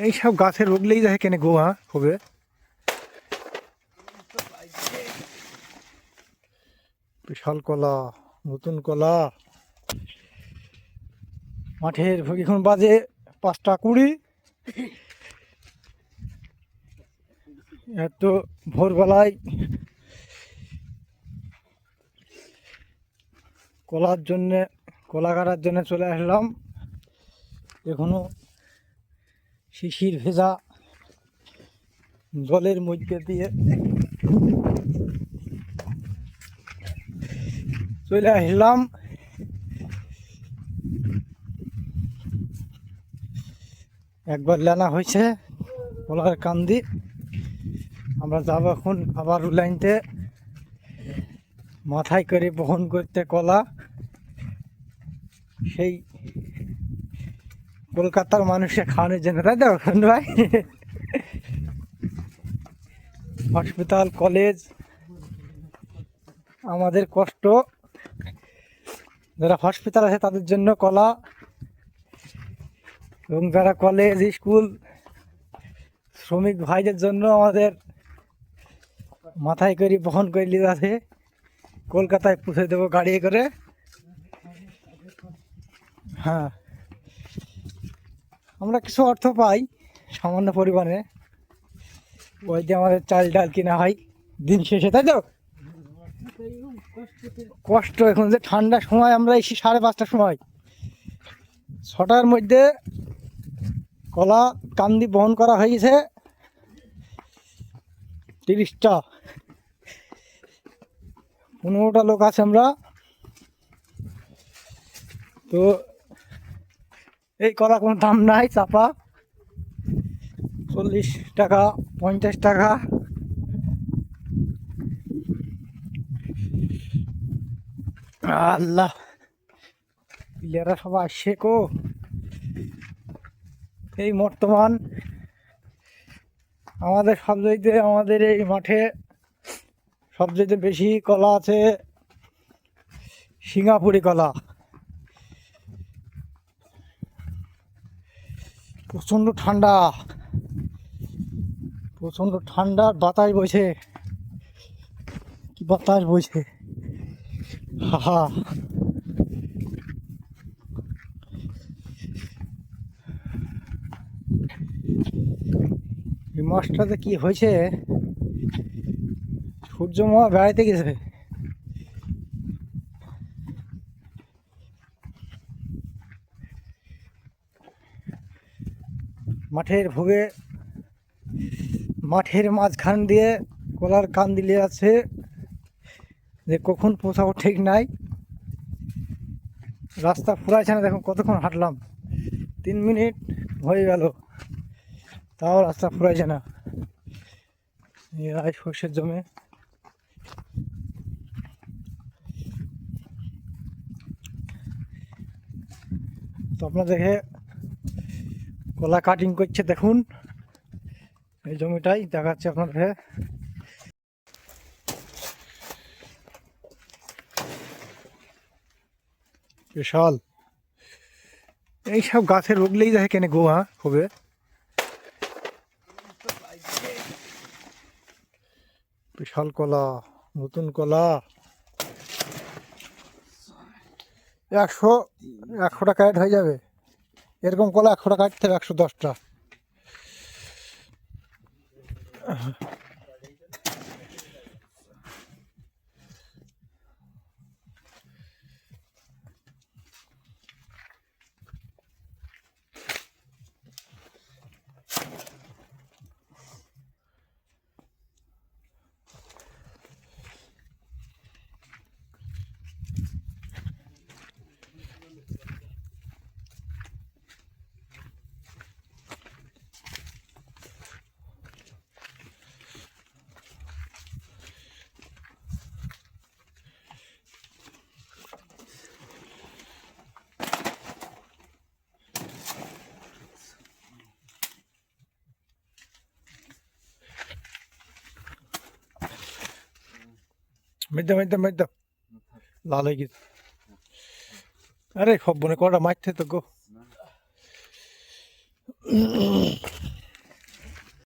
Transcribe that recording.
এইসব গাছের উগলেই যায় কেন গোয়া হবে। বিশাল কলা, নতুন কলা মাঠের। এখন বাজে 5টা 20। এত ভোরবেলায় কলার জন্যে, কলা কাটার জন্য চলে আসলাম। এখনো শিশির ভেজা জলের মধ্যে দিয়ে চলে আসলাম। একবার লেনা হয়েছে কলার কান্দি। আমরা যাব এখন আবার লাইনতে, মাথায় করে বহন করতে কলা। সেই কলকাতার মানুষের খাওয়ানোর জন্য, তাই তো ভাই? হসপিটাল, কলেজ, আমাদের কষ্ট। যারা হসপিটাল আছে তাদের জন্য কলা, এবং যারা কলেজ, স্কুল, শ্রমিক ভাইদের জন্য আমাদের মাথায় করে বহন করে নিয়ে যাচ্ছে। কলকাতায় পৌঁছে দেবো গাড়ি করে। হ্যাঁ, আমরা কিছু অর্থ পাই সামান্য পরিমাণে, ওই যে আমাদের চাল ডাল কিনা হয় দিন শেষে, তাই তো? কষ্ট। এখন যে ঠান্ডার সময় আমরা এসি 5:30টার সময়, 6টার মধ্যে কলা কান্দি বহন করা হয়েছে 30টা। 15টা লোক আছে আমরা। তো এই কলা কোনো দাম নাই, চাপা 40 টাকা, 50 টাকা। আল্লাহ, প্লেয়াররা সবাই আসছে কো। এই বর্তমান আমাদের এই মাঠে সবচেয়ে বেশি কলা আছে সিঙ্গাপুরি কলা। প্রচণ্ড ঠান্ডা, প্রচণ্ড ঠান্ডা। বাতাস বইছে, কি বাতাস বইছে, হা। এই মাছটাতে কি হয়েছে, সূর্যমা বেড়াইতে গেছে। মাঠের ভোগে, মাঠের মাঝখান দিয়ে কলার কান দিলে আছে, যে কখন পৌঁছাবো ঠিক নাই। রাস্তা ফুরাইছে না, দেখুন কতক্ষণ হাঁটলাম, 3 মিনিট হয়ে গেল, তাও রাস্তা ফুরাইছে না। এই সর্ষের জমে তো আপনাদেরকে কলা কাটিং করছে, দেখুন এই জমিটাই দেখাচ্ছে আপনাদের। বিশাল এইসব গাছের উগলেই যায় কেন গোয়া হবে। বিশাল কলা, নতুন কলা। 100 টাকা রেট হয়ে যাবে। এরকম কলা 100 টাকা কাটতে হবে, 110টা। মেদ্দা লাল হয়ে গেছে। আরে খব বনে কটা মারতে তো গো।